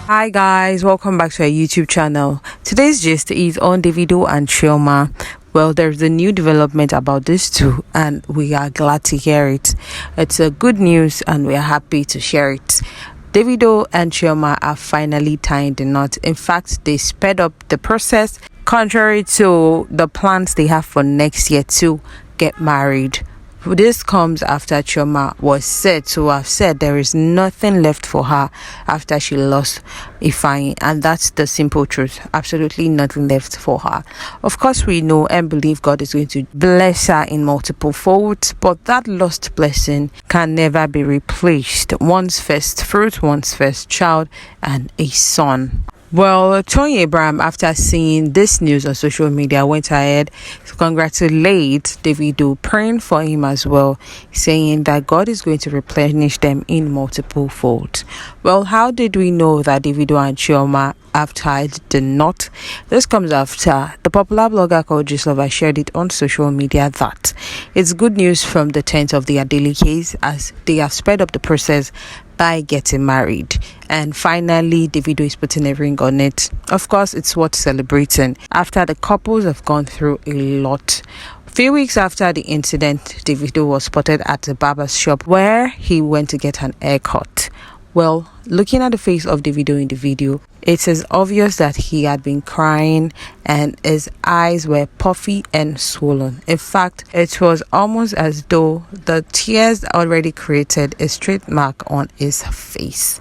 Hi guys, welcome back to our YouTube channel. Today's gist is on Davido and Chioma. Well, there's a new development about this too, and we are glad to hear it. It's a good news and we are happy to share it. Davido and Chioma are finally tying the knot. In fact, they sped up the process contrary to the plans they have for next year to get married. This comes after Chioma was said to have said there is nothing left for her after she lost Ifeanyi, and that's the simple truth. Absolutely nothing left for her. Of course, we know and believe God is going to bless her in multiple folds, but that lost blessing can never be replaced. One's first fruit, one's first child, and a son. Well, Toyin, after seeing this news on social media, went ahead to congratulate Davido, praying for him as well, saying that God is going to replenish them in multiple folds. Well, how did we know that Davido and Chioma have tied the knot? This comes after the popular blogger called Chioma shared it on social media that it's good news from the tent of the Adelikes as they have sped up the process by getting married, and finally Davido is putting a ring on it. Of course, it's worth celebrating after the couples have gone through a lot. A few weeks after the incident, Davido was spotted at the barber's shop where he went to get an haircut. Well, looking at the face of Davido in the video, it is obvious that he had been crying and his eyes were puffy and swollen. In fact, it was almost as though the tears already created a straight mark on his face.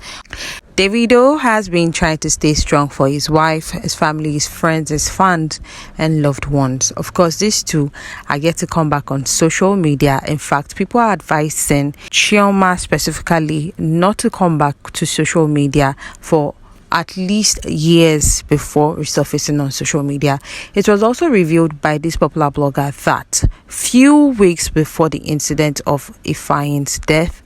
Davido has been trying to stay strong for his wife, his family, his friends, his fans, and loved ones. Of course, these two are yet to come back on social media. In fact, people are advising Chioma specifically not to come back to social media for at least years before resurfacing on social media. It was also revealed by this popular blogger that few weeks before the incident of Ifeanyi's death,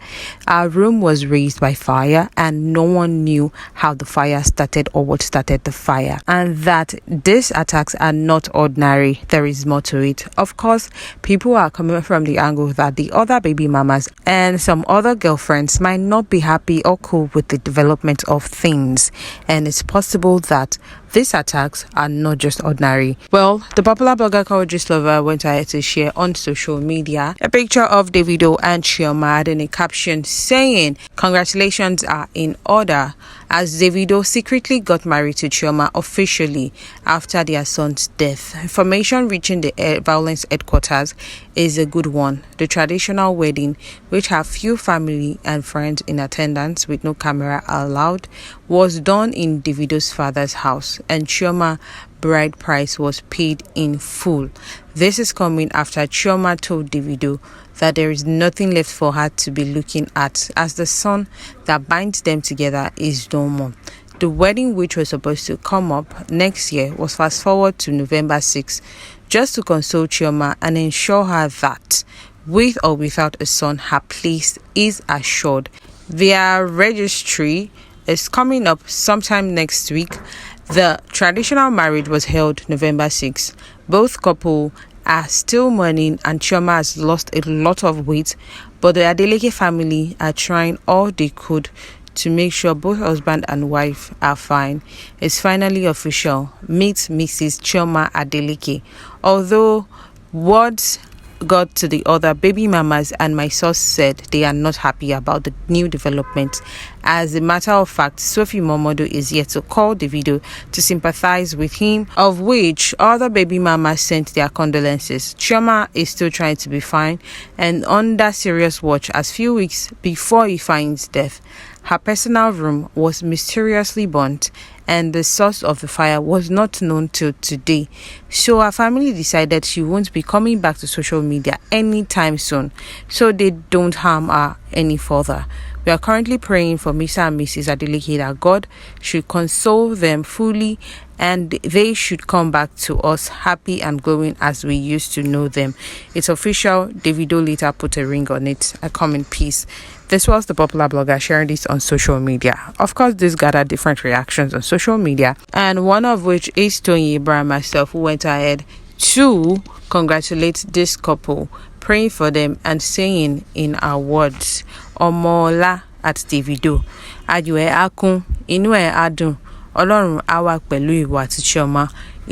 our room was raised by fire and no one knew how the fire started or what started the fire, and that these attacks are not ordinary. There is more to it. Of course, people are coming from the angle that the other baby mamas and some other girlfriends might not be happy or cool with the development of things, and it's possible that these attacks are not just ordinary. Well, the popular blogger called Chioma went ahead to share on social media a picture of Davido and Chioma and a caption saying, "Congratulations are in order," as Davido secretly got married to Chioma officially after their son's death. Information reaching the violence headquarters is a good one. The traditional wedding, which had few family and friends in attendance with no camera allowed, was done in Davido's father's house, and Chioma bride price was paid in full. This is coming after Chioma told Davido that there is nothing left for her to be looking at, as the son that binds them together is no more. The wedding, which was supposed to come up next year, was fast forward to November 6, just to console Chioma and ensure her that, with or without a son, her place is assured. Their registry is coming up sometime next week. The traditional marriage was held November 6. Both couple are still mourning and Chioma has lost a lot of weight, but the Adeleke family are trying all they could to make sure both husband and wife are fine. It's finally official. Meet Mrs. Chioma Adeleke. Although words got to the other baby mamas, and my source said they are not happy about the new development. As a matter of fact, Sophie Momodu is yet to call Davido to sympathize with him, of which other baby mamas sent their condolences. Chioma is still trying to be fine and under serious watch, as few weeks before Ifeanyi's death, her personal room was mysteriously burnt and the source of the fire was not known till today. So her family decided she won't be coming back to social media anytime soon, so they don't harm her any further. We are currently praying for Mr. and Mrs. Adeleke that God should console them fully and they should come back to us happy and glowing as we used to know them. It's official. Davido later put a ring on it. I come in peace. This was the popular blogger sharing this on social media. Of course, this gathered different reactions on social media, and one of which is Toyin myself, who went ahead to congratulate this couple, praying for them and saying in our words, Omola at Davido, Adwe Akun inú ẹ̀ á dùn, Ọlọ́run á wà pẹ̀lú ìwọ àti Chioma,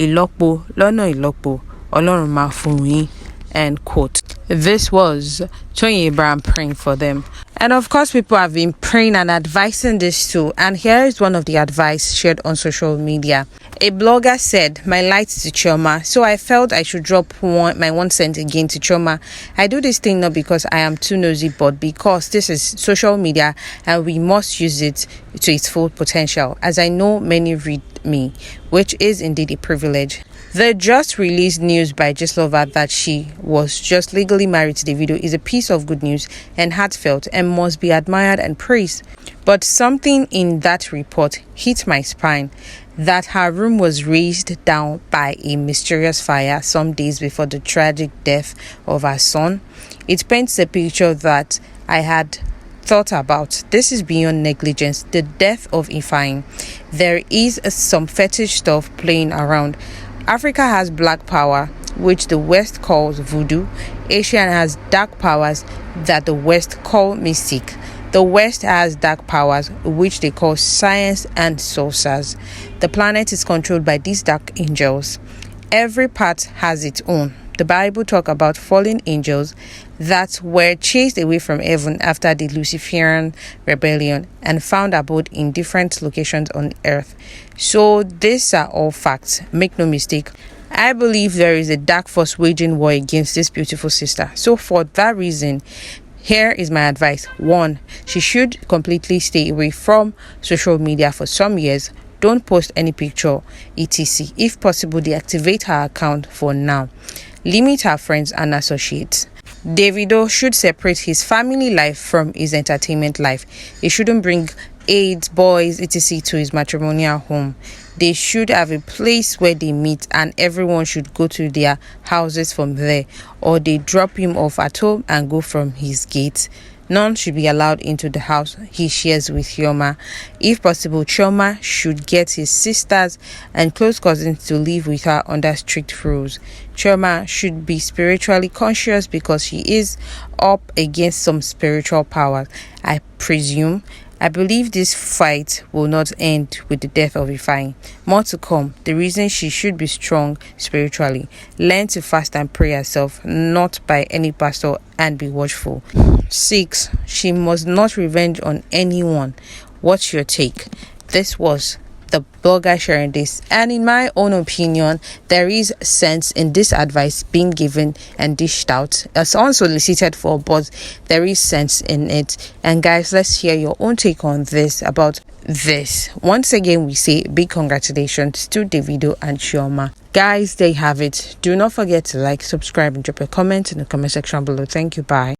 ìlọ́po lọ́nà ìlọ́po, Ọlọ́run máa fún yín. End quote. This was Toyin praying for them. And of course, people have been praying and advising this too. And here is one of the advice shared on social media. A blogger said, "My light to Chioma, so I felt I should drop my 1 cent again to Chioma. I do this thing not because I am too nosy, but because this is social media and we must use it to its full potential, as I know many read me, which is indeed a privilege." The just released news by Gislova that she was just legally married to Davido is a piece of good news and heartfelt and must be admired and praised. But something in that report hit my spine, that her room was razed down by a mysterious fire some days before the tragic death of her son. It paints a picture that I had thought about. This is beyond negligence, the death of Ifeanyi. There is some fetish stuff playing around. Africa has black power, which the West calls voodoo. Asia has dark powers that the West call mystic. The West has dark powers, which they call science and sorcerers. The planet is controlled by these dark angels. Every part has its own. The Bible talks about fallen angels that were chased away from heaven after the Luciferian rebellion and found abode in different locations on earth. So these are all facts. Make no mistake. I believe there is a dark force waging war against this beautiful sister. So for that reason, here is my advice. 1, she should completely stay away from social media for some years. Don't post any picture, etc. If possible, deactivate her account for now. Limit her friends and associates. Davido should separate his family life from his entertainment life. He shouldn't bring aides, boys, etc. to his matrimonial home. They should have a place where they meet and everyone should go to their houses from there, or they drop him off at home and go from his gate. None should be allowed into the house he shares with Chioma. If possible, Chioma should get his sisters and close cousins to live with her under strict rules. Chioma should be spiritually conscious because she is up against some spiritual powers, I presume. I believe this fight will not end with the death of Ifeanyi. More to come. The reason she should be strong spiritually. Learn to fast and pray herself, not by any pastor, and be watchful. 6. She must not revenge on anyone. What's your take? This was the blogger sharing this, and in my own opinion, there is sense in this advice being given and dished out. It's unsolicited for, but there is sense in it. And guys, let's hear your own take on this, about this. Once again, we say big congratulations to Davido and Chioma. Guys, they have it. Do not forget to like, subscribe, and drop a comment in the comment section below. Thank you. Bye.